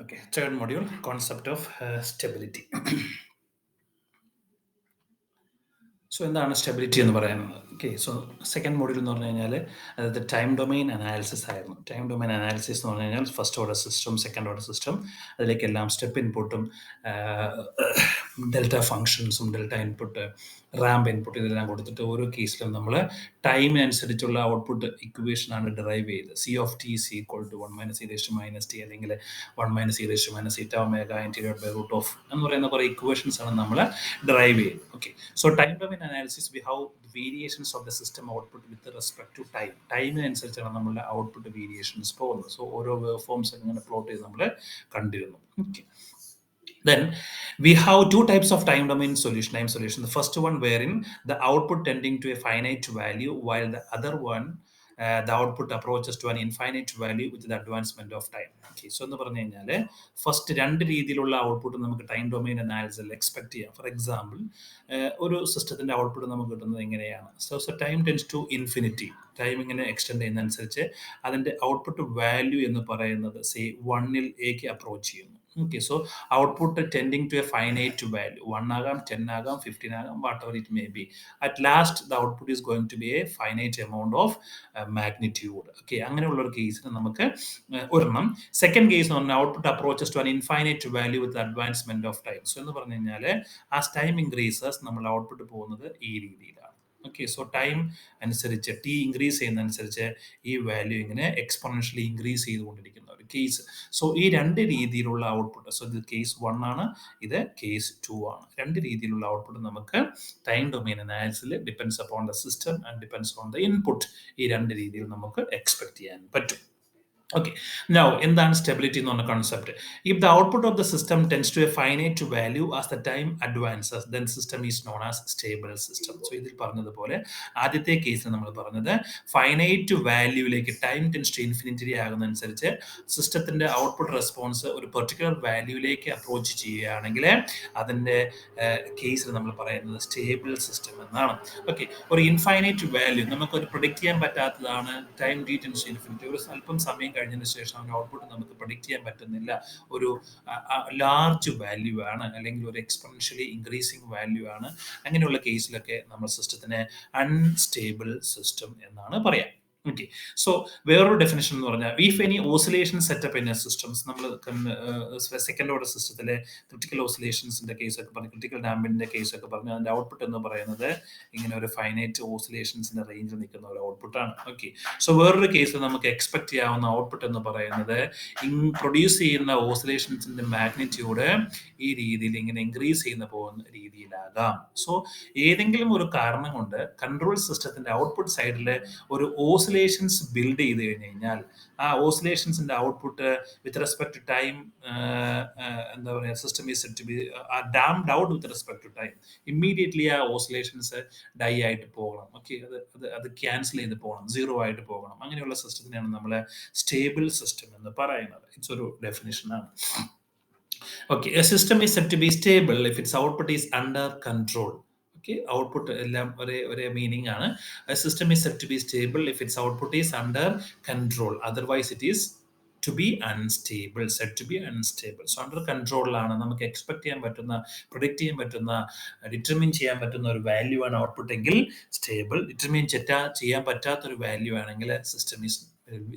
Okay, third module, concept of stability. So എന്താണ് stability എന്ന് പറയുന്നത്? ഓക്കെ, സോ സെക്കൻഡ് മോഡ്യൂൾ എന്ന് പറഞ്ഞു കഴിഞ്ഞാൽ അതായത് ടൈം ഡൊമെയിൻ അനാലിസിസ് ആയിരുന്നു. ടൈം ഡൊമെയിൻ അനാലിസിസ് എന്ന് പറഞ്ഞു കഴിഞ്ഞാൽ first order system, second order system, അതിലേക്കെല്ലാം സ്റ്റെപ്പ് ഇൻപുട്ടും ഡെൽറ്റ ഫങ്ഷൻസും ഡെൽറ്റ ഇൻപുട്ട്, റാമ്പ് ഇൻപുട്ട് ഇതെല്ലാം കൊടുത്തിട്ട് ഓരോ കേസിലും നമ്മൾ ടൈമിനനുസരിച്ചുള്ള ഔട്ട്പുട്ട് ഇക്വേഷനാണ് ഡിറൈവ് ചെയ്തത്. C of t is equal to 1 minus e raise to minus t അല്ലെങ്കിൽ 1 minus e raise to minus eta omega integrated by root of എന്ന് പറയുന്ന കുറേ ഇക്വേഷൻസ് ആണ് നമ്മൾ ഡെറൈവ് ചെയ്യുന്നത്. Okay, so time domain analysis we how variations of the system output with respect to time. ടൈമിനനുസരിച്ചാണ് നമ്മളുടെ output variations പോകുന്നത്. So ഓരോ വേവ് ഫോംസ് ഇങ്ങനെ പ്ലോട്ട് ചെയ്ത് നമ്മൾ കണ്ടിരുന്നു. Okay, then we have two types of time domain time solution. The first one wherein the output tending to a finite value, while the other one the output approaches to an infinite value with the advancement of time. Okay, so എന്ന് പറഞ്ഞു കഴിഞ്ഞാൽ first രണ്ട് രീതിയിലുള്ള output നമുക്ക് time domain അനാലിസിസിൽ expect ചെയ്യാം. For example, ഒരു സിസ്റ്റത്തിന്റെ ഔട്ട്പുട്ട് നമുക്ക് കിട്ടുന്നത് എങ്ങനെയാണ്? So time tends to infinity. Time ഇങ്ങനെ എക്സ്റ്റെൻഡ് ചെയ്യുന്നതനുസരിച്ച് അതിന്റെ ഔട്ട്പുട്ട് വാല്യൂ എന്ന് പറയുന്നത് സേ 1 അപ്രോച്ച് ചെയ്യുന്നു. Okay, so output tending to a finite value, 1 agam, 10 agam, 15 agam, whatever it may be. At last, the output is going to be a finite amount of magnitude. Okay, അങ്ങനെയുള്ള ഒരു കേസിന് നമുക്ക് ഒരെണ്ണം. Second case എന്ന് പറഞ്ഞാൽ output approaches to an infinite value with advancement of time. So എന്ന് പറഞ്ഞു കഴിഞ്ഞാൽ ആസ് ടൈം ഇൻക്രീസസ് നമ്മൾ ഔട്ട്പുട്ട് പോകുന്നത് ഈ രീതിയിലാണ്. ഓക്കെ, സോ ടൈം അനുസരിച്ച് ടി ഇൻക്രീസ് ചെയ്യുന്നതനുസരിച്ച് ഈ വാല്യൂ ഇങ്ങനെ എക്സ്പോണൻഷ്യലി ഇൻക്രീസ് ചെയ്തുകൊണ്ടിരിക്കുന്ന ഒരു കേസ്. സോ ഈ രണ്ട് രീതിയിലുള്ള ഔട്ട്പുട്ട്, സോ ഇത് കേസ് 1 ആണ്, ഇത് കേസ് 2 ആണ്. രണ്ട് രീതിയിലുള്ള ഔട്ട്പുട്ട് നമുക്ക് ടൈം ഡൊമെയിൻ അനാലിസിസിൽ depends upon the system and depends on the input. ഈ രണ്ട് രീതിയിൽ നമുക്ക് എക്സ്പെക്ട് ചെയ്യാൻ പറ്റും. Okay, now എന്താണ് സ്റ്റെബിലിറ്റി എന്ന് പറഞ്ഞ concept? If the output of the system tends to a finite value as the time advances, then system is known as stable system. So ഇതിൽ പറഞ്ഞതുപോലെ ആദ്യത്തെ കേസിൽ നമ്മൾ പറഞ്ഞത് ഫൈനൈറ്റ് വാല്യൂയിലേക്ക് ടൈം ടെൻസ് ടു ഇൻഫിനിറ്റി ആകുന്നതനുസരിച്ച് സിസ്റ്റത്തിന്റെ ഔട്ട്പുട്ട് റെസ്പോൺസ് ഒരു പെർട്ടിക്കുലർ വാല്യൂയിലേക്ക് അപ്രോച്ച് ചെയ്യുകയാണെങ്കിൽ അതിന്റെ കേസിൽ നമ്മൾ പറയുന്നത് സ്റ്റേബിൾ സിസ്റ്റം എന്നാണ്. ഓക്കെ, ഒരു ഇൻഫൈനൈറ്റ് വാല്യൂ നമുക്കൊരു പ്രൊഡിക്റ്റ് ചെയ്യാൻ പറ്റാത്തതാണ്. Time t tends to infinity, ഒരു അല്പം സമയം കഴിഞ്ഞതിന് ശേഷം അതിന്റെ ഔട്ട്പുട്ട് നമുക്ക് പ്രൊഡിക്റ്റ് ചെയ്യാൻ പറ്റുന്നില്ല, ഒരു ലാർജ് വാല്യൂ ആണ് അല്ലെങ്കിൽ ഒരു എക്സ്പെൻഷ്യലി ഇൻക്രീസിങ് വാല്യൂ ആണ്. അങ്ങനെയുള്ള കേസിലൊക്കെ നമ്മൾ സിസ്റ്റത്തിനെ അൺസ്റ്റേബിൾ സിസ്റ്റം എന്നാണ് പറയാം. ഓക്കെ, സോ വേറൊരു ഡെഫിനേഷൻ എന്ന് പറഞ്ഞാൽ if any oscillation setup in A systems, നമ്മൾ സെക്കൻഡ് ഓർഡർ സിസ്റ്റത്തിലെ ക്രിട്ടിക്കൽ ഓസിലേഷൻസിന്റെ കേസൊക്കെ പറഞ്ഞു, ക്രിട്ടിക്കൽ ഡാമ്പിന്റെ കേസൊക്കെ പറഞ്ഞു, അതിന്റെ ഔട്ട്പുട്ട് എന്ന് പറയുന്നത് ഇങ്ങനെ ഒരു ഫൈനൈറ്റ് ഓസിലേഷൻസിന്റെ റേഞ്ചിൽ നിൽക്കുന്ന ഒരു ഔട്ട്പുട്ടാണ്. ഓക്കെ, സോ വേറൊരു കേസിൽ നമുക്ക് എക്സ്പെക്ട് ചെയ്യാവുന്ന ഔട്ട്പുട്ട് എന്ന് പറയുന്നത് പ്രൊഡ്യൂസ് ചെയ്യുന്ന ഓസിലേഷൻസിന്റെ മാഗ്നിറ്റ്യൂഡ് ഈ രീതിയിൽ ഇങ്ങനെ ഇൻക്രീസ് ചെയ്യുന്ന പോകുന്ന രീതിയിലാകാം. സോ ഏതെങ്കിലും ഒരു കാരണം കൊണ്ട് കൺട്രോൾ സിസ്റ്റത്തിന്റെ ഔട്ട്പുട്ട് സൈഡിൽ ഒരു ഓസിലേഷൻസ് ബിൽഡ് ചെയ്ത് കഴിഞ്ഞ് കഴിഞ്ഞാൽ ആ ഓസിലേഷൻസിന്റെ output with respect to time എന്താ പറയുക, system is set to be damped out with respect to time. Immediately ആ ഓസിലേഷൻസ് ഡൈ ആയിട്ട് പോകണം. ഓക്കെ, അത് ക്യാൻസൽ ചെയ്ത് പോകണം, സീറോ ആയിട്ട് പോകണം. അങ്ങനെയുള്ള സിസ്റ്റത്തിനെയാണ് നമ്മൾ സ്റ്റേബിൾ സിസ്റ്റം എന്ന് പറയുന്നത്. ഇറ്റ്സ് ഒരു ഡെഫിനിഷനാണ്. Okay, a system is said to be stable if its output is under control. Okay, output എല്ലാം ഒരേ മീനിങ് ആണ്. A system is said to be stable if its output is under control. Otherwise it is to be unstable, said to be unstable. So under controlലാണ്, നമുക്ക് expect ചെയ്യാൻ പറ്റുന്ന, predict ചെയ്യാൻ പറ്റുന്ന, determine ചെയ്യാൻ പറ്റുന്ന ഒരു വാല്യൂ ആണ് ഔട്ട്പുട്ട് എങ്കിൽ സ്റ്റേബിൾ. ഡിറ്റർമിൻ ചെയ്യാൻ പറ്റാത്തൊരു വാല്യൂ ആണെങ്കിൽ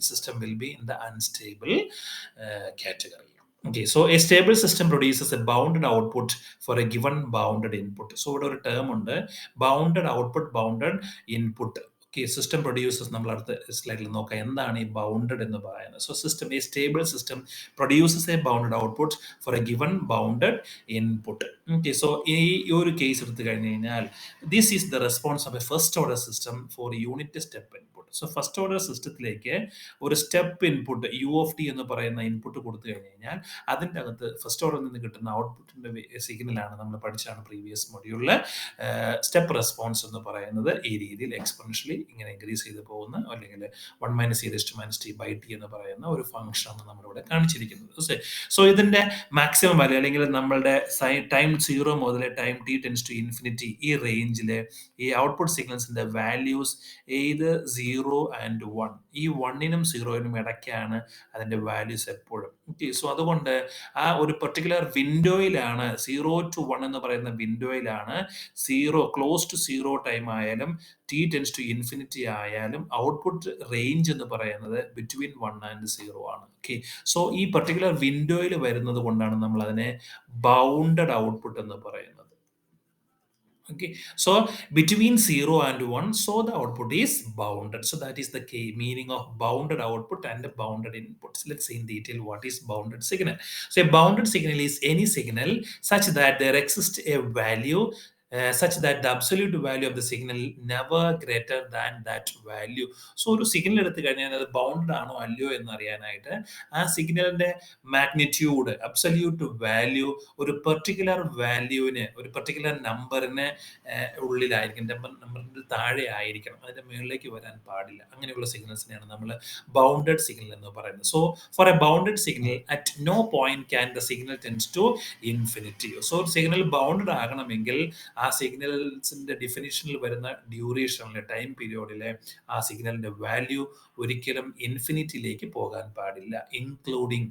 system will be in the unstable category. Okay, so a stable system produces a bounded output for a given bounded input. So ഇവിടെ ഒരു ടേം ഉണ്ട്, bounded output, bounded input. Okay, system produces, നമ്മൾ അടുത്ത സ്ലൈഡിൽ നോക്കാം എന്താണ് ഈ ബൗണ്ടഡ് എന്ന് പറയുന്നത്. So system, a stable system produces a bounded output for a given bounded input. Okay, so ഈ ഒരു കേസ് എടുത്തു കഴിഞ്ഞു കഴിഞ്ഞാൽ this is the response of a first order system for unit step input. So first order സിസ്റ്റത്തിലേക്ക് ഒരു step input u of t എന്ന് പറയുന്ന input കൊടുത്തു കഴിഞ്ഞു കഴിഞ്ഞാൽ അതിൻ്റെ അകത്ത് ഫസ്റ്റ് ഓർഡറിൽ നിന്ന് കിട്ടുന്ന ഔട്ട്പുട്ടിന്റെ സിഗ്നലാണ് നമ്മൾ പഠിച്ചാണ് പ്രീവിയസ് മൊഡ്യൂളിൽ സ്റ്റെപ്പ് റെസ്പോൺസ് എന്ന് പറയുന്നത് ഈ രീതിയിൽ എക്സ്പോണൻഷ്യലി ഇങ്ങനെ ഇൻക്രീസ് ചെയ്ത് പോകുന്ന അല്ലെങ്കിൽ 1 - എന്ന് പറയുന്ന ഒരു ഫംഗ്ഷനാണ് നമ്മളിവിടെ കാണിച്ചിരിക്കുന്നത്. സോ ഇതിന്റെ മാക്സിമം വാല്യൂ അല്ലെങ്കിൽ നമ്മളുടെ ടൈം 0 മുതൽ time t tends to infinity ഈ റേഞ്ചില് ഈ ഔട്ട്പുട്ട് സിഗ്നൽസിന്റെ വാല്യൂസ് ഏത് 0 ആൻഡ് 1 ഈ 1നും 0നും ഇടയ്ക്കാണ് അതിന്റെ വാല്യൂസ് എപ്പോഴും. ഓക്കെ, സോ അതുകൊണ്ട് ആ ഒരു പെർട്ടിക്കുലർ വിൻഡോയിലാണ് 0 to 1 എന്ന് പറയുന്ന വിൻഡോയിലാണ് ക്ലോസ് ടു 0 ടൈം ആയാലും t ടെൻസ് ടു ഇൻഫിനിറ്റി ആയാലും ഔട്ട്പുട്ട് റേഞ്ച് എന്ന് പറയുന്നത് ബിറ്റ്വീൻ 1 ആൻഡ് 0 ആണ്. ഓക്കെ, സോ ഈ പെർട്ടിക്കുലർ വിൻഡോയിൽ വരുന്നത് കൊണ്ടാണ് നമ്മൾ അതിനെ ബൗണ്ടഡ് ഔട്ട്പുട്ട് എന്ന് പറയുന്നത്. Okay, so between 0 and 1, so the output is bounded. So that is the key meaning of bounded output and bounded inputs. Let's see in detail what is bounded signal. So a bounded signal is any signal such that there exists a value such that the absolute value of the signal never greater than that value. So ഒരു signal എടുത്തു കഴിഞ്ഞാൽ അത് bounded ആണോ അല്ലയോ എന്ന് അറിയാനായിട്ട് ആ സിഗ്നലിന്റെ മാഗ്നിറ്റ്യൂഡ് അബ്സല്യൂട്ട് വാല്യൂ ഒരു പെർട്ടിക്കുലർ വാല്യൂവിന് ഒരു പെർട്ടിക്കുലർ നമ്പറിന് ഉള്ളിലായിരിക്കും, നമ്പറിന്റെ താഴെ ആയിരിക്കണം, അതിന്റെ മുകളിലേക്ക് വരാൻ പാടില്ല. അങ്ങനെയുള്ള സിഗ്നൽസിനെയാണ് നമ്മൾ ബൗണ്ടഡ് സിഗ്നൽ എന്ന് പറയുന്നത്. So for a bounded signal at no point can the signal tends to infinity. So ഒരു സിഗ്നൽ ബൗണ്ടഡ് ആകണമെങ്കിൽ ആ സിഗ്നൽസിന്റെ ഡിഫിനിഷനിൽ വരുന്ന ഡ്യൂറേഷനിലെ ടൈം പീരിയോഡിലെ ആ സിഗ്നലിന്റെ വാല്യൂ ഒരിക്കലും ഇൻഫിനിറ്റിയിലേക്ക് പോകാൻ പാടില്ല, including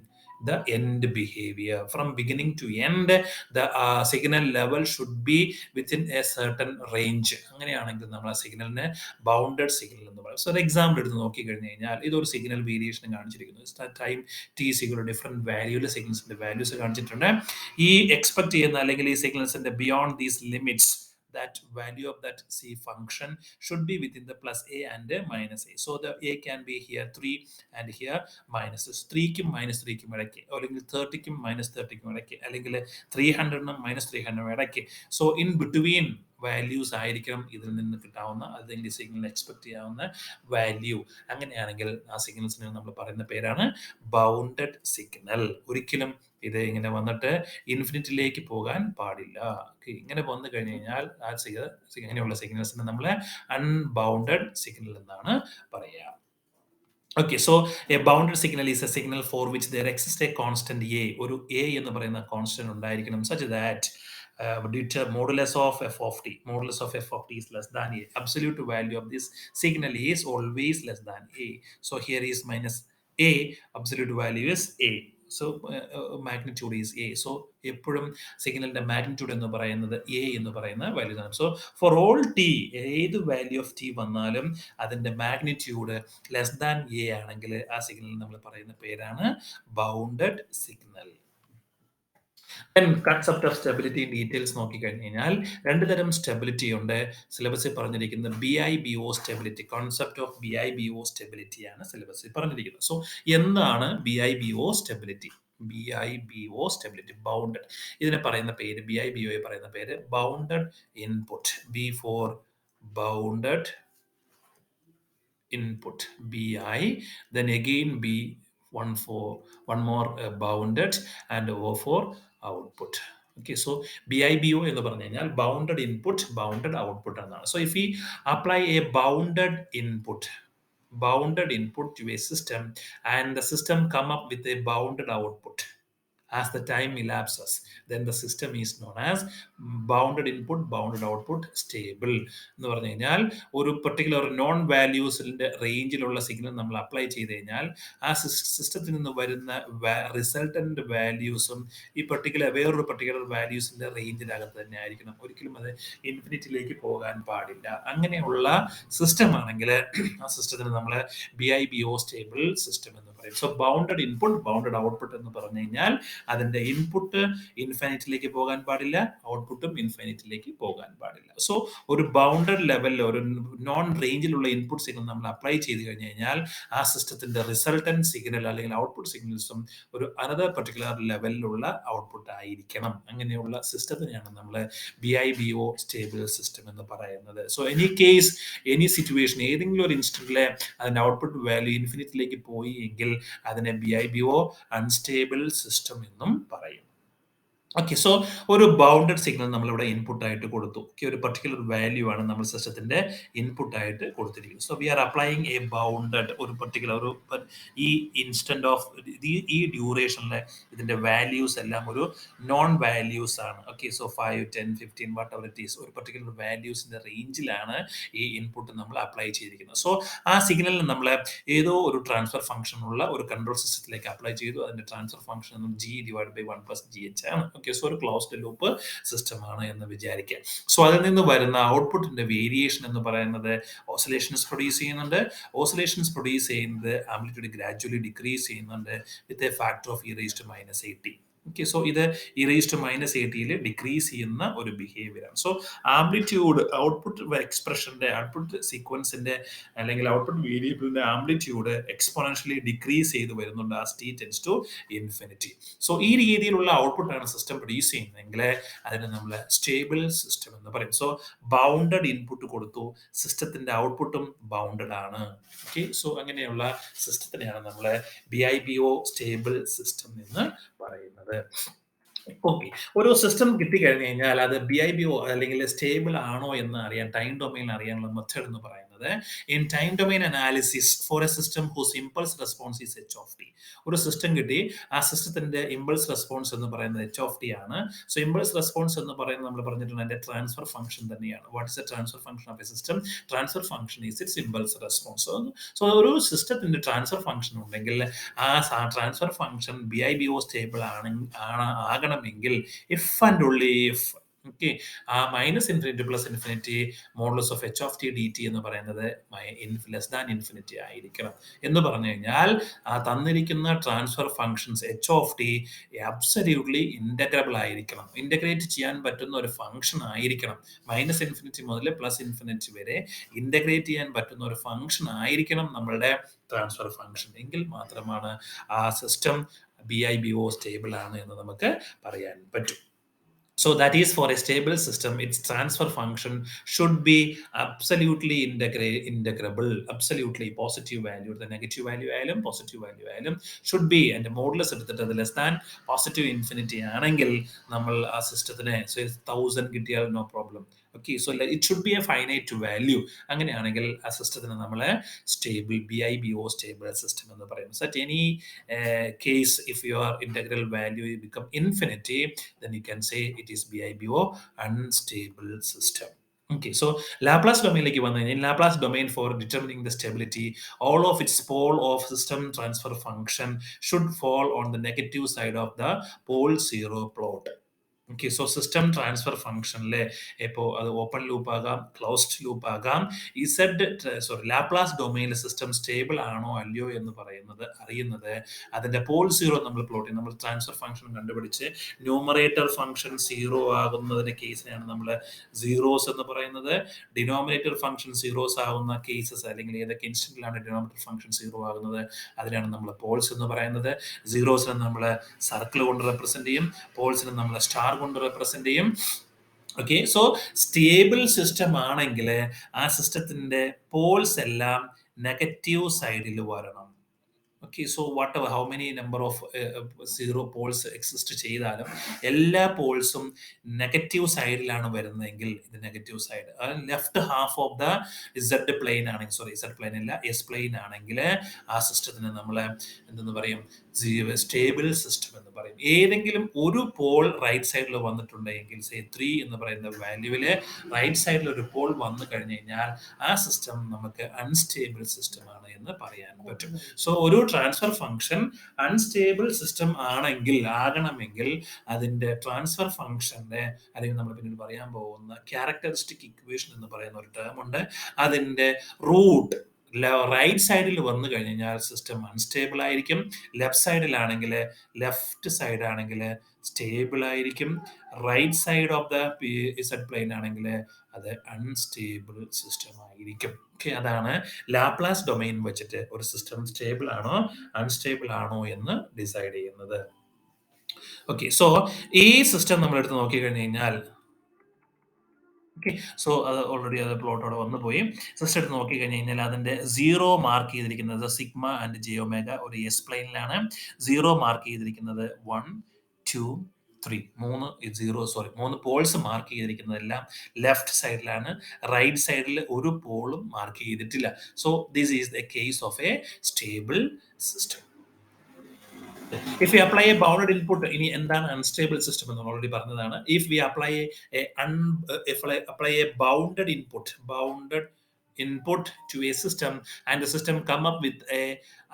the end behavior. From beginning to end, the signal level should be within a certain range. അങ്ങനെയാണെങ്കിൽ നമ്മൾ ആ സിഗ്നലിനെ ബൗണ്ടഡ് സിഗ്നൽ എന്ന് പറയും. സോ ഒരു എക്സാമ്പിൾ എടുത്ത് നോക്കി കഴിഞ്ഞു കഴിഞ്ഞാൽ ഇതൊരു സിഗ്നൽ വേരിയേഷൻ കാണിച്ചിരിക്കുന്നു. ടൈം ടി സിഗ്നൽ ഡിഫറെന്റ് വാല്യൂല് സിഗ്നൽസിന്റെ വാല്യൂസ് കാണിച്ചിട്ടുണ്ട്. ഈ എക്സ്പെക്ട് ചെയ്യുന്ന അല്ലെങ്കിൽ ഈ സിഗ്നൽസിന്റെ beyond these limits that value of that C function should be within the plus a and minus a. So the a can be here 3 and here minus 3ക്കും minus 3ക്കും ഇടയ്ക്ക്, അല്ലെങ്കിൽ 30ക്കും minus 30ക്കും ഇടയ്ക്ക്, അല്ലെങ്കിൽ 300നും minus 300നും ഇടയ്ക്ക്. So in between values ആയിരിക്കണം ഇതിൽ നിന്ന് കിട്ടാവുന്ന അല്ലെങ്കിൽ സിഗ്നൽ എക്സ്പെക്ട് ചെയ്യാവുന്ന വാല്യൂ. അങ്ങനെയാണെങ്കിൽ ആ സിഗ്നൽസിന് നമ്മൾ പറയുന്ന പേരാണ് ബൗണ്ടഡ് സിഗ്നൽ. ഒരിക്കലും ഇത് ഇങ്ങനെ വന്നിട്ട് ഇൻഫിനിറ്റിയിലേക്ക് പോകാൻ പാടില്ല. ഇങ്ങനെ വന്നു കഴിഞ്ഞു കഴിഞ്ഞാൽ ആ ഇങ്ങനെയുള്ള സിഗ്നൽസിനെ നമ്മൾ അൺബൗണ്ടഡ് സിഗ്നൽ എന്നാണ് പറയുക. Okay, so a bounded signal is a signal for which there exists a constant a. ഒരു a എന്ന് പറയുന്ന കോൺസ്റ്റന്റ് ഉണ്ടായിരിക്കണം such that modulus of f of t is less than a. Absolute value of this signal is always less than a. So here is minus a, absolute value is a. So magnitude is a. So എപ്പോഴും സിഗ്നലിന്റെ magnitude എന്ന് പറയുന്നത് a എന്ന് പറയുന്ന value ആണ്. So for all t ഏത് value of t വന്നാലും അതിന്റെ മാഗ്നിറ്റ്യൂഡ് ലെസ് ദാൻ a ആണെങ്കിൽ ആ സിഗ്നൽ നമ്മൾ പറയുന്ന പേരാണ് bounded signal. Concept of stability details നോക്കിക്കഴിഞ്ഞാൽ രണ്ട് തരം സ്റ്റെബിലിറ്റി ഉണ്ട്. സിലബസിൽ പറഞ്ഞിരിക്കുന്നത് BIBO stability, concept of BIBO stability ആണ് സിലബസിൽ പറഞ്ഞിരിക്കുന്നത്. സോ എന്താണ് BIBO stability? BIBO stability bounded, ഇതിനെ പറയുന്ന പേര് BIBO പറയുന്ന പേര് bounded input. B for bounded input BI, then again B one more bounded and O for output. Okay, so BIBO എന്ന് പറഞ്ഞു കഴിഞ്ഞാൽ bounded input, bounded output എന്നാണ്. So if we apply a bounded input to a system and the system come up with a bounded output as the time elapses, then the system is known as bounded input, bounded output, stable. എന്ന് പറഞ്ഞു കഴിഞ്ഞാൽ ഒരു particular non വാല്യൂസിന്റെ റേഞ്ചിലുള്ള signal നമ്മൾ apply ചെയ്ത് കഴിഞ്ഞാൽ ആ സിസ്റ്റത്തിൽ നിന്ന് വരുന്ന റിസൾട്ടന്റ് വാല്യൂസും ഈ വേറൊരു പെർട്ടിക്കുലർ വാല്യൂസിന്റെ റേഞ്ചിനകത്ത് തന്നെ ആയിരിക്കണം. ഒരിക്കലും അത് ഇൻഫിനിറ്റിയിലേക്ക് പോകാൻ പാടില്ല. അങ്ങനെയുള്ള സിസ്റ്റം ആണെങ്കിൽ ആ സിസ്റ്റത്തിന് നമ്മൾ BIBO സ്റ്റേബിൾ സിസ്റ്റം എന്ന് പറയും. So bounded input, bounded output എന്ന് പറഞ്ഞു കഴിഞ്ഞാൽ അതിന്റെ ഇൻപുട്ട് ഇൻഫിനിറ്റിയിലേക്ക് പോകാൻ പാടില്ല, ഔട്ട്പുട്ടും ഇൻഫിനിറ്റിയിലേക്ക് പോകാൻ പാടില്ല. സോ ഒരു ബൗണ്ടഡ് ലെവലിൽ ഒരു നോൺ റേഞ്ചിലുള്ള ഇൻപുട്ട് സിഗ്നൽ നമ്മൾ അപ്ലൈ ചെയ്ത് കഴിഞ്ഞു കഴിഞ്ഞാൽ ആ സിസ്റ്റത്തിന്റെ റിസൾട്ടന്റ് സിഗ്നൽ അല്ലെങ്കിൽ ഔട്ട്പുട്ട് സിഗ്നൽസും ഒരു അനദർ പെർട്ടിക്കുലർ ലെവലിലുള്ള ഔട്ട്പുട്ട് ആയിരിക്കണം. അങ്ങനെയുള്ള സിസ്റ്റത്തിനെയാണ് നമ്മൾ BIBO സ്റ്റേബിൾ സിസ്റ്റം എന്ന് പറയുന്നത്. സോ എനി സിറ്റുവേഷൻ ഏതെങ്കിലും ഒരു ഇൻസ്റ്റന്റിലെ അതിന്റെ ഔട്ട്പുട്ട് വാല്യൂ ഇൻഫിനിറ്റിയിലേക്ക് പോയി എങ്കിൽ അതിനെ BIBO അൺസ്റ്റേബിൾ സിസ്റ്റം എന്നും പറയും. ഓക്കെ. സോ ഒരു ബൗണ്ടഡ് സിഗ്നൽ നമ്മളിവിടെ ഇൻപുട്ട് ആയിട്ട് കൊടുത്തു. ഓക്കെ. ഒരു പർട്ടിക്കുലർ വാല്യൂ ആണ് നമ്മൾ സിസ്റ്റത്തിന്റെ ഇൻപുട്ട് ആയിട്ട് കൊടുത്തിരിക്കുന്നത്. So we R applying A bounded ഒരു പർട്ടിക്കുലർ ഈ ഇൻസ്റ്റന്റ് ഓഫ് ഈ ഡ്യൂറേഷനിലെ ഇതിന്റെ വാല്യൂസ് എല്ലാം ഒരു നോൺ വാല്യൂസ് ആണ്. Okay. So 5, 10, 15 what ever it is ഒരു പർട്ടിക്കുലർ വാല്യൂസിന്റെ റേഞ്ചിലാണ് ഈ ഇൻപുട്ട് നമ്മൾ അപ്ലൈ ചെയ്തിരിക്കുന്നത്. സോ ആ സിഗ്നലിന് നമ്മൾ ഏതോ ഒരു ട്രാൻസ്ഫർ ഫംഗ്ഷൻ ഉള്ള ഒരു കൺട്രോൾ സിസ്റ്റത്തിലേക്ക് അപ്ലൈ ചെയ്തു. അതിന്റെ ട്രാൻസ്ഫർ ഫംഗ്ഷൻ G/1 + GH ആണ്. ഓക്കെ. സോ ഒരു ക്ലോസ്ഡ് ലൂപ്പ് സിസ്റ്റം ആണ് എന്ന് വിചാരിക്കുക. സോ അതിൽ നിന്ന് വരുന്ന ഔട്ട്പുട്ടിന്റെ വേരിയേഷൻ എന്ന് പറയുന്നത് ഓസിലേഷൻസ് പ്രൊഡ്യൂസ് ചെയ്യുന്നുണ്ട്. ഓസിലേഷൻസ് പ്രൊഡ്യൂസ് ചെയ്യുന്നത് ആംപ്ലിറ്റ്യൂഡ് ഗ്രാജുവലി ഡിക്രീസ് ചെയ്യുന്നുണ്ട് with a factor of e⁻80. Okay. So ഇത് e⁻80യിൽ ഡിക്രീസ് ചെയ്യുന്ന ഒരു ബിഹേവിയർ ആണ്. സോ ആംപ്ലിറ്റ്യൂഡ് ഔട്ട്പുട്ട് എക്സ്പ്രഷന്റെ ഔട്ട്പുട്ട് സീക്വൻസിന്റെ അല്ലെങ്കിൽ ഔട്ട്പുട്ട് വേരിയബിളിന്റെ ആംപ്ലിറ്റ്യൂഡ് എക്സ്പോണൻഷ്യലി ഡിക്രീസ് ചെയ്ത് വരുന്നുണ്ട് as t tends to infinity. So ഈ രീതിയിലുള്ള ഔട്ട്പുട്ടാണ് സിസ്റ്റം പ്രൊഡ്യൂസ് ചെയ്യുന്നതെങ്കിൽ അതിനെ നമ്മൾ സ്റ്റേബിൾ സിസ്റ്റം എന്ന് പറയും. സോ ബൗണ്ടഡ് ഇൻപുട്ട് കൊടുത്തു, സിസ്റ്റത്തിന്റെ ഔട്ട്പുട്ടും ബൗണ്ടഡ് ആണ്. ഓക്കെ. സോ അങ്ങനെയുള്ള സിസ്റ്റത്തിനെയാണ് നമ്മൾ BIBO സ്റ്റേബിൾ സിസ്റ്റം എന്ന് പറയുന്നത്. ഓക്കെ. ഒരു സിസ്റ്റം കിട്ടിക്കഴിഞ്ഞു കഴിഞ്ഞാൽ അത് BIBO അല്ലെങ്കിൽ സ്റ്റേബിൾ ആണോ എന്ന് അറിയാൻ ടൈം ഡൊമെയിൻ അറിയാനുള്ള മെത്തേഡ് എന്ന് പറയുന്നത് in time domain analysis for a system whose impulse response is h(t). ഒരു സിസ്റ്റം കിട്ടി, ആ സിസ്റ്റത്തിന്റെ ഇമ്പൾസ് റെസ്പോൺസ് എന്ന് പറയുന്നത് h(t) ആണ്. സോ ഇമ്പൾസ് റെസ്പോൺസ് എന്ന് പറയുന്നത് നമ്മൾ പറഞ്ഞിട്ടുണ്ട് അതിന്റെ ട്രാൻസ്ഫർ ഫംഗ്ഷൻ തന്നെയാണ്. What is A transfer function of A system? Transfer function is it's impulse response. So ഒരു സിസ്റ്റത്തിന്റെ ട്രാൻസ്ഫർ ഫംഗ്ഷൻ ഉണ്ടെങ്കിൽ ആ ട്രാൻസ്ഫർ ഫംഗ്ഷൻ BIBO സ്റ്റേബിൾ ആകണമെങ്കിൽ if and only if okay -∞ +∞ modulus of h(t) dt എന്ന് പറയുന്നത് less than infinity ആയിരിക്കണം എന്ന് പറഞ്ഞു കഴിഞ്ഞാൽ തന്നിരിക്കുന്ന transfer functions h(t) absolutely integrable ആയിരിക്കണം. ഇന്റഗ്രേറ്റ് ചെയ്യാൻ പറ്റുന്ന ഒരു ഫംഗ്ഷൻ ആയിരിക്കണം. -∞ മുതൽ +∞ വരെ ഇന്റഗ്രേറ്റ് ചെയ്യാൻ പറ്റുന്ന ഒരു ഫംഗ്ഷൻ ആയിരിക്കണം നമ്മളുടെ ട്രാൻസ്ഫർ ഫംഗ്ഷൻ. എങ്കിൽ മാത്രമാണ് ആ സിസ്റ്റം BIBO സ്റ്റേബിൾ ആണ് എന്ന് നമുക്ക് പറയാൻ പറ്റും. So that is for a stable system, its transfer function should be absolutely integrable, absolutely positive value. The negative value ആയാലും positive value ആയാലും should be and modulus എടുത്തിട്ട് അത് less than positive infinity ആണെങ്കിൽ നമ്മൾ ആ സിസ്റ്റത്തിനെ 1000 കിട്ടിയാൽ no problem. Okay. So it should be a finite value. അങ്ങനെയാണെങ്കിൽ ആ സിസ്റ്റത്തിന് നമ്മൾ സ്റ്റേബിൾ BIBO സ്റ്റേബിൾ സിസ്റ്റം എന്ന് പറയുന്നത്. At any case, if your integral value become infinity, then you can say it is BIBO unstable system. Okay, so Laplace domain in Laplace domain for determining the stability, all of its pole of system transfer function should fall on the negative side of the pole zero plot. ഓക്കെ. So system transfer ഫംഗ്ഷനിലെ ഇപ്പോൾ അത് open loop ആകാം, closed loop ആകാം, Laplace ഡൊമൈനിലെ system stable ആണോ അല്ലയോ എന്ന് അറിയുന്നത് അതിന്റെ പോൾ സീറോ നമ്മൾ പ്ലോട്ട് ചെയ്യും. നമ്മൾ ട്രാൻസ്ഫർ ഫംഗ്ഷൻ കണ്ടുപിടിച്ച് ന്യൂമറേറ്റർ ഫംഗ്ഷൻ സീറോ ആകുന്നതിന്റെ കേസിനെയാണ് നമ്മൾ സീറോസ് എന്ന് പറയുന്നത്. ഡിനോമിനേറ്റർ ഫംഗ്ഷൻ സീറോസ് ആകുന്ന കേസസ് അല്ലെങ്കിൽ ഏതൊക്കെ ഇൻസ്റ്റന്റിലാണ് ഡിനോമിനേറ്റർ ഫംഗ്ഷൻ സീറോ ആകുന്നത് അതിനാണ് നമ്മൾ പോൾസ് എന്ന് പറയുന്നത്. സീറോസിനെ നമ്മൾ സർക്കിൾ കൊണ്ട് റെപ്രസെന്റ് ചെയ്യും, പോൾസിനെ നമ്മൾ സ്റ്റാർ കൊണ്ട് റെപ്രസെന്റ് ചെയ്യും. ഓക്കെ. സോ സ്റ്റേബിൾ സിസ്റ്റം ആണെങ്കിൽ ആ സിസ്റ്റത്തിന്റെ പോൾസ് എല്ലാം നെഗറ്റീവ് സൈഡിൽ വരണം. Okay. So whatever how many number of zero poles exist ചെയ്താലും എല്ലാ പോൾസും നെഗറ്റീവ് സൈഡിലാണ് വരുന്നതെങ്കിൽ ഇത് negative side left half of the Z plane ആണെങ്കിൽ Z പ്ലെയിൻ അല്ല S പ്ലെയിൻ ആണെങ്കിൽ ആ സിസ്റ്റത്തിന് നമ്മൾ എന്തെന്ന് പറയും? സ്റ്റേബിൾ സിസ്റ്റം എന്ന് പറയും. ഏതെങ്കിലും ഒരു പോൾ റൈറ്റ് സൈഡിൽ വന്നിട്ടുണ്ടെങ്കിൽ 3 എന്ന് പറയുന്ന വാല്യൂവില് റൈറ്റ് സൈഡിൽ ഒരു പോൾ വന്നു കഴിഞ്ഞു കഴിഞ്ഞാൽ ആ സിസ്റ്റം നമുക്ക് അൺസ്റ്റേബിൾ സിസ്റ്റം ആണ് എന്ന് പറയാൻ പറ്റും. സോ ഒരു ട്രാൻസ്ഫർ ഫംഗ്ഷൻ അൺസ്റ്റേബിൾ സിസ്റ്റം ആകണമെങ്കിൽ അതിന്റെ ട്രാൻസ്ഫർ ഫംഗ്ഷന്റെ അല്ലെങ്കിൽ നമ്മൾ പിന്നീട് പറയാൻ പോകുന്ന ക്യാരക്ടറിസ്റ്റിക് ഇക്വേഷൻ എന്ന് പറയുന്ന ഒരു ടേം ഉണ്ട്. അതിന്റെ റൂട്ട് റൈറ്റ് സൈഡിൽ വന്നു കഴിഞ്ഞാൽ സിസ്റ്റം അൺസ്റ്റേബിൾ ആയിരിക്കും. ലെഫ്റ്റ് സൈഡ് ആണെങ്കിൽ സ്റ്റേബിൾ ആയിരിക്കും. Right side of the Z plane ആണെങ്കിൽ അത് അൺസ്റ്റേബിൾ സിസ്റ്റം ആയിരിക്കും. ഓക്കെ. അതാണ് ലാപ്ലാസ് ഡൊമൈൻ വെച്ചിട്ട് ഒരു സിസ്റ്റം സ്റ്റേബിൾ ആണോ അൺസ്റ്റേബിൾ ആണോ എന്ന് ഡിസൈഡ് ചെയ്യുന്നത്. ഓക്കെ. സോ ഈ സിസ്റ്റം നമ്മൾ എടുത്ത് നോക്കി കഴിഞ്ഞു കഴിഞ്ഞാൽ ഓക്കെ. സോ അത് ഓൾറെഡി അത് പ്ലോട്ട് അവിടെ വന്നു പോയി. സിസ്റ്റം എടുത്ത് നോക്കി കഴിഞ്ഞു കഴിഞ്ഞാൽ അതിന്റെ സീറോ മാർക്ക് ചെയ്തിരിക്കുന്നത് സിഗ്മ ആൻഡ് ജെ ഒമേഗ ഒരു S പ്ലെയിനിലാണ്. സീറോ മാർക്ക് ചെയ്തിരിക്കുന്നത് 1, 2, 3 3 പോൾസ് മാർക്ക് ചെയ്തിരിക്കുന്നതെല്ലാം ലെഫ്റ്റ് സൈഡിലാണ്. റൈറ്റ് സൈഡിൽ ഒരു പോളും മാർക്ക് ചെയ്തിട്ടില്ല. So this is the case of A stable system. If we apply a bounded input, ഇനി എന്താണ് unstable system എന്ന് ഓൾറെഡി പറഞ്ഞതാണ്. If we apply a bounded input to a system and the system come up with a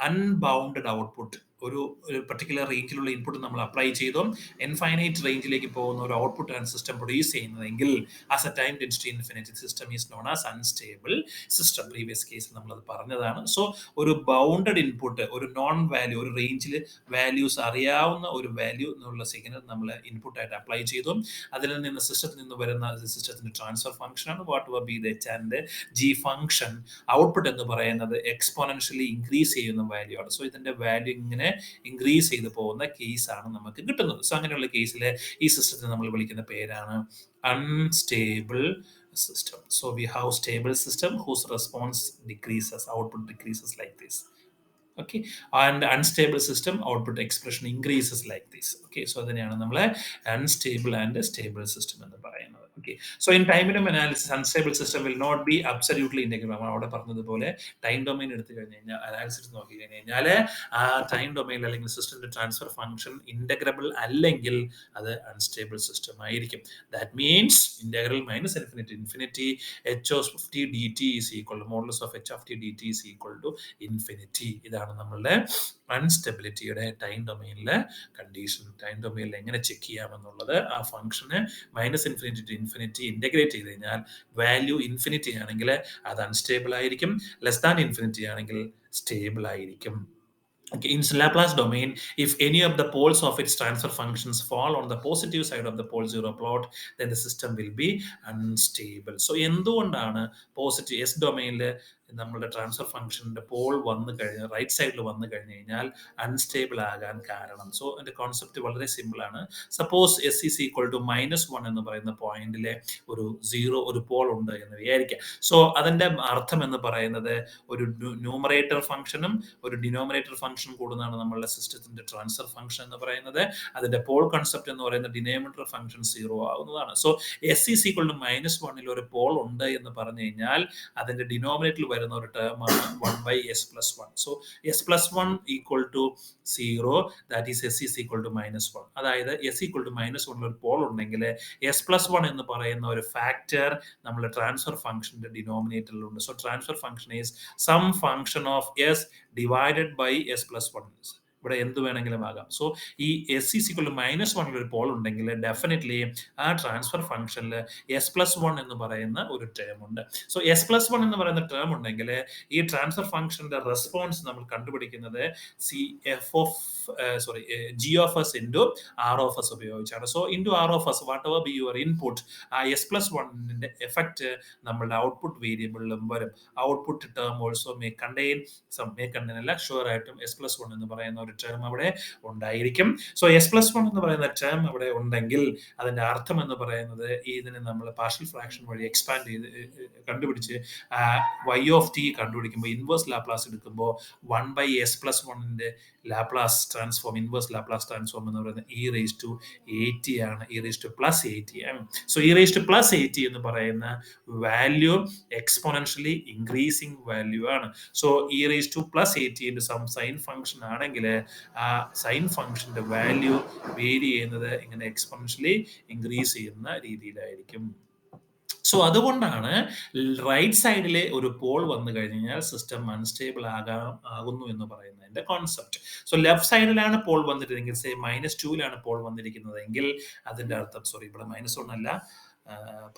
unbounded output, ഒരു particular റേഞ്ചിലുള്ള input നമ്മൾ apply ചെയ്തും infinite റേഞ്ചിലേക്ക് പോകുന്ന ഒരു ഔട്ട്പുട്ട് ആണ് സിസ്റ്റം പ്രൊഡ്യൂസ് ചെയ്യുന്നതെങ്കിൽ as a time tends to infinity system is known as unstable system. Previous കേസിൽ നമ്മളത് പറഞ്ഞതാണ്. സോ ഒരു ബൗണ്ടഡ് ഇൻപുട്ട്, ഒരു നോൺ വാല്യൂ, ഒരു റേഞ്ചിൽ വാല്യൂസ് അറിയാവുന്ന ഒരു വാല്യൂ എന്നുള്ള സിഗ്നൽ നമ്മൾ ഇൻപുട്ടായിട്ട് അപ്ലൈ ചെയ്തും അതിൽ നിന്ന് സിസ്റ്റത്തിൽ നിന്ന് വരുന്ന സിസ്റ്റത്തിന്റെ ട്രാൻസ്ഫർ ഫംഗ്ഷനാണ് what ever B the and G function. Output എന്ന് പറയുന്നത് എക്സ്പോണൻഷ്യലി ഇൻക്രീസ് ചെയ്യുന്ന വാല്യൂ ആണ്. സോ ഇതിന്റെ വാല്യൂ ഇങ്ങനെ ഇൻക്രീസ് ചെയ്ത് പോകുന്ന കേസാണ് നമുക്ക് കിട്ടുന്നത്. സോ അങ്ങനെയുള്ള കേസിൽ ഈ സിസ്റ്റത്തെ നമ്മൾ വിളിക്കുന്ന പേരാണ് unstable system. So we have stable system whose response decreases, output decreases like this. Okay, and unstable system output expression increases like this. Okay, so അതിനെയാണ് നമ്മൾ unstable and stable system എന്ന് പറയുന്നത്. Okay, so in time domain analysis unstable system will not be absolutely integrable. നമ്മൾ അവിടെ പറഞ്ഞതുപോലെ time domain എടുത്തു കഴിഞ്ഞു കഴിഞ്ഞാൽ അനാലിസിസ് നോക്കി കഴിഞ്ഞു കഴിഞ്ഞാൽ ആ ടൈം ഡൊമൈനിൽ അല്ലെങ്കിൽ സിസ്റ്റത്തിന്റെ ട്രാൻസ്ഫർ ഫംഗ്ഷൻ ഇന്റഗ്രബിൾ അല്ലെങ്കിൽ അത് അൺസ്റ്റേബിൾ സിസ്റ്റം ആയിരിക്കും. That means integral minus infinity h of t dt is equal to modulus of h of t dt is equal to infinity. ഇതാണ് നമ്മളുടെ അൺസ്റ്റെബിലിറ്റിയുടെ ടൈം ഡൊമൈനിലെ കണ്ടീഷൻ. ടൈം ഡൊമൈനിൽ എങ്ങനെ ചെക്ക് ചെയ്യാമെന്നുള്ളത്, ആ ഫംഗ്ഷന് -∞ to infinity integrate ചെയ്ത് കഴിഞ്ഞാൽ value infinity ആണെങ്കിൽ അത് അൺസ്റ്റേബിൾ ആയിരിക്കും, ലെസ് ദാൻ ഇൻഫിനിറ്റി ആണെങ്കിൽ സ്റ്റേബിൾ ആയിരിക്കും. Okay, in Laplace domain, if any of the poles of its transfer functions fall on the positive side of the pole zero plot, then the system will be unstable. So എന്തുകൊണ്ടാണ് positive S ഡൊമൈനിൽ നമ്മുടെ transfer ഫംഗ്ഷന്റെ Paul വന്നു കഴിഞ്ഞാൽ right സൈഡിൽ വന്നു കഴിഞ്ഞു കഴിഞ്ഞാൽ അൺസ്റ്റേബിൾ ആകാൻ കാരണം? സോ അതിന്റെ കോൺസെപ്റ്റ് വളരെ സിമ്പിൾ ആണ്. Suppose s is equal to -1 എന്ന് പറയുന്ന പോയിന്റിലെ ഒരു പോൾ ഉണ്ട് എന്ന് വിചാരിക്കുക. സോ അതിന്റെ അർത്ഥം എന്ന് പറയുന്നത് ഒരു ന്യൂമറേറ്റർ ഫംഗ്ഷനും ഒരു ഡിനോമിനേറ്റർ ഫംഗ്ഷൻ കൂടുന്നതാണ് നമ്മളുടെ സിസ്റ്റത്തിന്റെ ട്രാൻസ്ഫർ ഫംഗ്ഷൻ എന്ന് പറയുന്നത്. അതിന്റെ പോൾ കൺസെപ്റ്റ് എന്ന് പറയുന്ന ഡിനോമിനേറ്റർ ഫംഗ്ഷൻ 0 ആവുന്നതാണ്. So s is equal to -1 ഒരു പോൾ ഉണ്ട് എന്ന് പറഞ്ഞു കഴിഞ്ഞാൽ അതിന്റെ ഡിനോമിനേറ്ററിൽ വരുന്ന ഒരു ടേമാണ് 1/s+1. So s+1 equal to 0, that is s is equal to -1. അതായത് s ഈക്വൽ ടു -1 ഒരു പോൾ ഉണ്ടെങ്കിൽ s+1 എന്ന് പറയുന്ന ഒരു ഫാക്ടർ നമ്മുടെ ട്രാൻസ്ഫർ ഫംഗ്ഷന്റെ ഡിനോമിനേറ്ററിലുണ്ട്. So transfer function is some function of s divided by s+1. ഇവിടെ എന്ത് വേണമെങ്കിലും ആകാം. സോ ഈ s ഈസ് ഈക്വൽ ടു -1 ഒരു പോൾ ഉണ്ടെങ്കിൽ ഡെഫിനറ്റ്ലി ആ ട്രാൻസ്ഫർ ഫംഗ്ഷനിൽ s+1 എന്ന് പറയുന്ന ഒരു ടേം ഉണ്ട്. സോ s+1 എന്ന് പറയുന്ന ടേം ഉണ്ടെങ്കിൽ ഈ ട്രാൻസ്ഫർ ഫംഗ്ഷന്റെ റെസ്പോൺസ് നമ്മൾ കണ്ടുപിടിക്കുന്നത് g of s into r of s ഉപയോഗിച്ചാണ്. So into r of s what ever be your input, ആ s+1ന്റെ എഫക്റ്റ് നമ്മളുടെ ഔട്ട്പുട്ട് വേരിയബിളിലും വരും. Output term also may contain അല്ല ഷുവർ ആയിട്ടും s+1 എന്ന് പറയുന്ന ഒരു ടേം അവിടെ ഉണ്ടായിരിക്കും. സോ s+1 എന്ന് പറയുന്ന ടേം അവിടെ ഉണ്ടെങ്കിൽ അതിന്റെ അർത്ഥം എന്ന് പറയുന്നത് ഇതിനെ നമ്മൾ പാർഷ്യൽ ഫ്രാക്ഷൻ വഴി എക്സ്പാൻഡ് ചെയ്ത് കണ്ടുപിടിച്ച് y of t കണ്ടുപിടിക്കുമ്പോൾ ഇൻവേഴ്സ് ലാപ്ലാസ് എടുക്കുമ്പോൾ 1/s+1ന്റെ Laplace transform, inverse Laplace transform എന്ന് പറയുന്നത് e⁻80 ആണ്, e⁻80 ആണ്. സോ e⁻80 എന്ന് പറയുന്ന വാല്യൂ എക്സ്പോണൻഷ്യലി ഇൻക്രീസിങ് വാല്യൂ ആണ്. So e⁻80 some sine function ആണെങ്കിൽ ആ സൈൻ ഫംഗ്ഷന്റെ വാല്യൂ വേരി ചെയ്യുന്നത് ഇങ്ങനെ എക്സ്പോണൻഷ്യലി ഇൻക്രീസ് ചെയ്യുന്ന രീതിയിലായിരിക്കും. സോ അതുകൊണ്ടാണ് റൈറ്റ് സൈഡിലെ ഒരു പോൾ വന്നു കഴിഞ്ഞാൽ സിസ്റ്റം അൺസ്റ്റേബിൾ ആകുന്നു എന്ന് പറയുന്നതിന്റെ കോൺസെപ്റ്റ്. സോ ലെഫ്റ്റ് സൈഡിലാണ് പോൾ വന്നിരുന്നെങ്കിൽ -2ലാണ് പോൾ വന്നിരിക്കുന്നതെങ്കിൽ അതിന്റെ അർത്ഥം ഇവിടെ -1 അല്ല,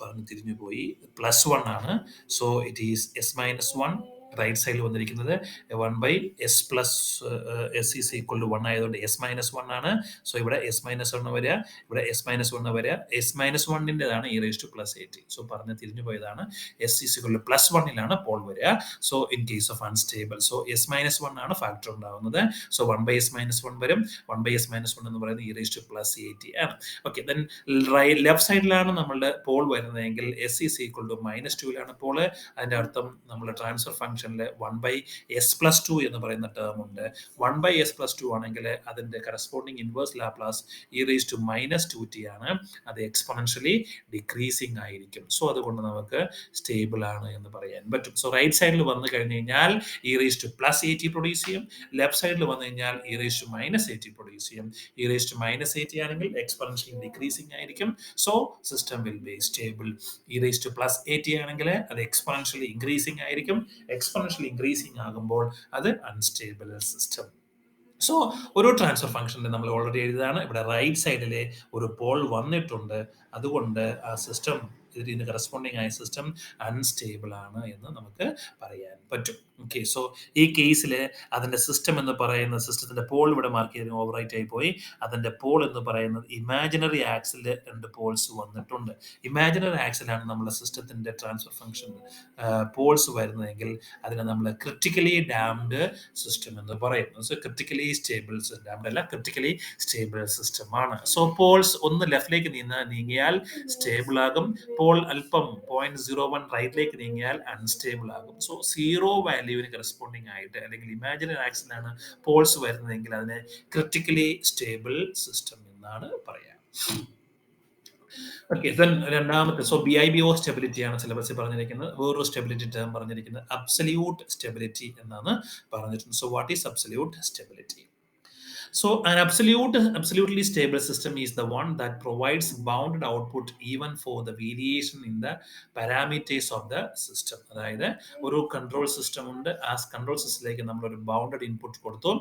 പറഞ്ഞു തിരിഞ്ഞു പോയി, +1 ആണ്. So it is s-1 right സൈഡിൽ വന്നിരിക്കുന്നത് 1/s+s ഈസ് ഈക്വൽ ടു 1 ആയതുകൊണ്ട് s-1 ആണ്. സോ ഇവിടെ s-1 വരിക, ഇവിടെ s-1 വരിക, s-1ൻ്റെതാണ് e⁻80. സോ പറഞ്ഞ് തിരിഞ്ഞു പോയതാണ്. s ഈസ് ഈക്വൽ ടു +1ലാണ് പോൾ വരിക. So in case of unstable, so s-1 ആണ് ഫാക്ടർ ഉണ്ടാവുന്നത്. സോ 1/s-1 വരും. 1/s-1 എന്ന് പറയുന്നത് e⁻80 ആണ്. ഓക്കെ, ദെൻ ലെഫ്റ്റ് സൈഡിലാണ് നമ്മളുടെ പോൾ വരുന്നതെങ്കിൽ s ഈസ് ഈക്വൽ ടു -2ലാണ് പോള്. അതിന്റെ അർത്ഥം നമ്മുടെ ട്രാൻസ്ഫർ ഫംഗ്ഷൻ ഫംഗ്ഷനിൽ 1/s+2 എന്ന് പറയുന്ന ടേം ഉണ്ട്. 1/s+2 ആണെങ്കിൽ അതിന്റെ കറസ്പോണ്ടിങ് ഇൻവേഴ്സ് ലാപ്ലാസ് e⁻²t ആണ്. അത് എക്സ്പൊണൻഷ്യലി ഡിക്രീസിങ് ആയിരിക്കും. സോ അതുകൊണ്ട് നമുക്ക് സ്റ്റേബിൾ ആണ് എന്ന് പറയാൻ പറ്റും. സോ റൈറ്റ് സൈഡിൽ വന്നു കഴിഞ്ഞ് കഴിഞ്ഞാൽ e⁻+at പ്രൊഡ്യൂസ് ചെയ്യും. ലെഫ്റ്റ് സൈഡിൽ വന്നു കഴിഞ്ഞാൽ e⁻−at പ്രൊഡ്യൂസ് ചെയ്യും. e⁻−at ആണെങ്കിൽ എക്സ്പൊണൻഷ്യലി ഡിക്രീസിങ് ആയിരിക്കും. So system will be stable. e⁻+at ആണെങ്കിൽ അത് എക്സ്പൊണൻഷ്യലി ഇൻക്രീസിങ് ആയിരിക്കും. എക്സ്പൊണൻഷ്യലി ഇൻക്രീസിങ് ആകുമ്പോൾ അത് അൺസ്റ്റേബിൾ സിസ്റ്റം. സോ ഒരു ട്രാൻസ്ഫർ ഫംഗ്ഷനിൽ നമ്മൾ ഓൾറെഡി എഴുതാണ്. ഇവിടെ റൈറ്റ് സൈഡിലെ ഒരു പോൾ വന്നിട്ടുണ്ട്. അതുകൊണ്ട് ആ സിസ്റ്റം ഇതിന് കറസ്പോണ്ടിങ് ആയ സിസ്റ്റം അൺസ്റ്റേബിൾ ആണ് എന്ന് നമുക്ക് പറയാൻ പറ്റും. ഓക്കെ, സോ ഈ കേസിൽ അതിന്റെ സിസ്റ്റം എന്ന് പറയുന്ന സിസ്റ്റത്തിന്റെ പോൾ ഇവിടെ മാർക്ക് ചെയ്ത് ഓവർ റൈറ്റ് ആയി പോയി. അതിന്റെ പോൾ എന്ന് പറയുന്നത് ഇമാജിനറി ആക്സിൽ 2 പോൾസ് വന്നിട്ടുണ്ട്. ഇമാജിനറി ആക്സിലാണ് നമ്മുടെ സിസ്റ്റത്തിന്റെ ട്രാൻസ്ഫർ ഫംഗ്ഷൻ പോൾസ് വരുന്നതെങ്കിൽ അതിനെ നമ്മൾ ക്രിട്ടിക്കലി ഡാംഡ് സിസ്റ്റം എന്ന് പറയുന്നു. സോ ക്രിട്ടിക്കലി സ്റ്റേബിൾ ഡാംഡ് അല്ല, ക്രിട്ടിക്കലി സ്റ്റേബിൾ സിസ്റ്റം ആണ്. സോ പോൾസ് ഒന്ന് ലെഫ്റ്റിലേക്ക് നീങ്ങിയാൽ സ്റ്റേബിൾ ആകും. പോൾ അല്പം 0.01 റൈറ്റിലേക്ക് നീങ്ങിയാൽ അൺസ്റ്റേബിൾ ആകും. സോ 0 വാല്യൂവിന് കറസ്പോണ്ടിങ് ആയിട്ട് അല്ലെങ്കിൽ ഇമാജിനറി ആക്സിലാണ് പോൾസ് വരുന്നതെങ്കിൽ അതിനെ ക്രിട്ടിക്കലി സ്റ്റേബിൾ സിസ്റ്റം എന്നാണ് പറയാം. ഓക്കെ, രണ്ടാമത്തെ BIBO സ്റ്റെബിലിറ്റി ആണ് സിലബസിൽ പറഞ്ഞിരിക്കുന്നത്. വേറൊരു സ്റ്റെബിലിറ്റി ടേം പറഞ്ഞിരിക്കുന്നത് അബ്സല്യൂട്ട് സ്റ്റെബിലിറ്റി എന്നാണ് പറഞ്ഞിട്ടുണ്ട്. So what is absolute stability? So an absolutely stable system is the one that provides bounded output even for the variation in the parameters of the system. അതായത് ഒരു control system ഉണ്ട്. ആ control സിസ്റ്റത്തിലേക്ക് നമ്മൾ ഒരു bounded input കൊടുത്തു.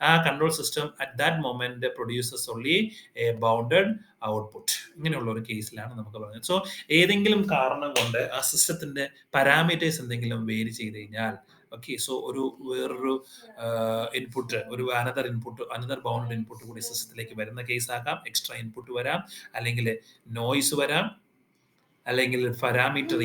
ആ control system at that moment produces only A bounded output. ഇങ്ങനെയുള്ള ഒരു കേസിലാണ് നമുക്ക് പറയുന്നത്. സോ ഏതെങ്കിലും കാരണം കൊണ്ട് ആ സിസ്റ്റത്തിന്റെ പാരാമീറ്റേഴ്സ് എന്തെങ്കിലും വേരി ചെയ്ത് കഴിഞ്ഞാൽ, ഓക്കെ, സോ വേറൊരു ഇൻപുട്ട്, ഒരു അനദർ ബൗണ്ടഡ് ഇൻപുട്ട് കൂടി സിസ്റ്റത്തിലേക്ക് വരുന്ന കേസ് ആകാം. എക്സ്ട്രാ ഇൻപുട്ട് വരാം, അല്ലെങ്കിൽ നോയ്സ് വരാം, അല്ലെങ്കിൽ പാരാമീറ്റർ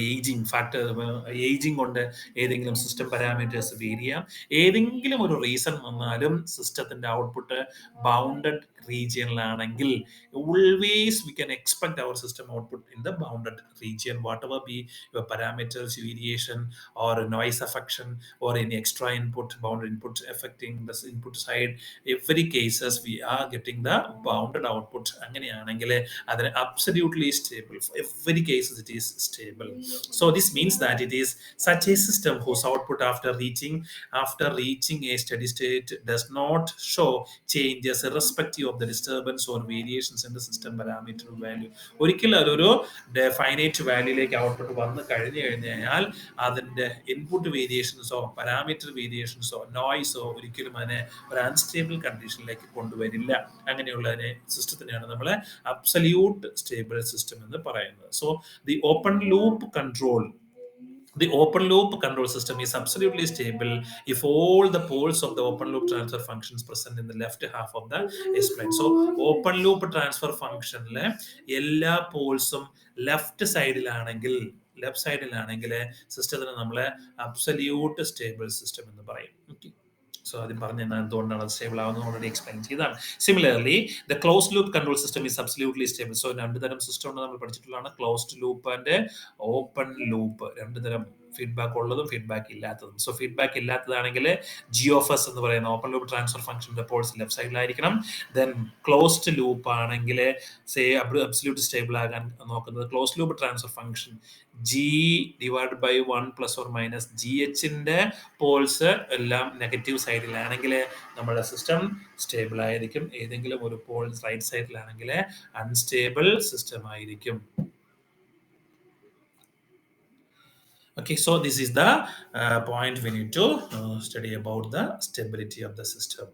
ഏജിങ് കൊണ്ട് ഏതെങ്കിലും സിസ്റ്റം പാരാമീറ്റേഴ്സ് വേരി ചെയ്യാം. ഏതെങ്കിലും ഒരു റീസൺ വന്നാലും സിസ്റ്റത്തിന്റെ ഔട്ട്പുട്ട് ബൗണ്ടഡ് റീജിയനിലാണെങ്കിൽ always we can expect our system output in the bounded region, whatever be your parameters variation or noise affection or any extra input, bounded input affecting the input side. Every cases we are getting the bounded output. അങ്ങനെയാണെങ്കിൽ അതിന് absolutely stable. For every cases it is stable. So this means that it is such a system whose output after reaching a steady state does not show changes irrespective of the disturbance or variations in the system parameter value. ഒരിക്കലും അതൊരു finite വാല്യൂയിലേക്ക് output വന്ന് കഴിഞ്ഞാൽ അതിന്റെ input വേരിയേഷൻസോ parameter വേരിയേഷൻസോ നോയ്സോ ഒരിക്കലും അതിനെ ഒരു unstable കണ്ടീഷനിലേക്ക് കൊണ്ടുവരില്ല. അങ്ങനെയുള്ളതിനെ സിസ്റ്റത്തിനെയാണ് നമ്മൾ absolute stable system എന്ന് പറയുന്നത്. So the open loop control system is absolutely stable if all the poles of the open loop transfer functions present in the left half of the S-plane. So open loop transfer function എല്ലാ പോൾസും left സൈഡിലാണെങ്കിൽ സിസ്റ്റത്തിന് നമ്മൾ absolute stable system എന്ന് പറയും. So ആദ്യം പറഞ്ഞ എന്തുകൊണ്ടാണ് അത് stable ആവുന്നത് ഓൾറെഡി എക്സ്പ്ലെയിൻ ചെയ്തതാണ്. Similarly the closed loop control system is absolutely stable. So രണ്ട് തരം സിസ്റ്റം ഉണ്ട് നമ്മൾ പഠിച്ചിട്ടുള്ളതാണ്, closed loop and open loop. രണ്ട് തരം ഫീഡ്ബാക്ക് ഉള്ളതും ഫീഡ്ബാക്ക് ഇല്ലാത്തതും. സോ ഫീഡ്ബാക്ക് ഇല്ലാത്തതാണെങ്കിൽ GS എന്ന് പറയുന്ന ഓപ്പൺ ലൂപ്പ് ട്രാൻസ്ഫർ ഫംഗ്ഷന്റെ പോൾസ് ലെഫ്റ്റ് സൈഡിലായിരിക്കണം. ദെൻ ക്ലോസ്ഡ് ലൂപ്പ് ആണെങ്കിൽ അബ്സല്യൂട്ട് സ്റ്റേബിൾ ആകാൻ നോക്കുന്നത് closed loop transfer function G/1 ± GHന്റെ പോൾസ് എല്ലാം നെഗറ്റീവ് സൈഡിലാണെങ്കിൽ നമ്മുടെ സിസ്റ്റം സ്റ്റേബിൾ ആയിരിക്കും. ഏതെങ്കിലും ഒരു പോൾസ് റൈറ്റ് സൈഡിലാണെങ്കിൽ അൺസ്റ്റേബിൾ സിസ്റ്റം ആയിരിക്കും. Okay, so this is the point we need to study about the stability of the system.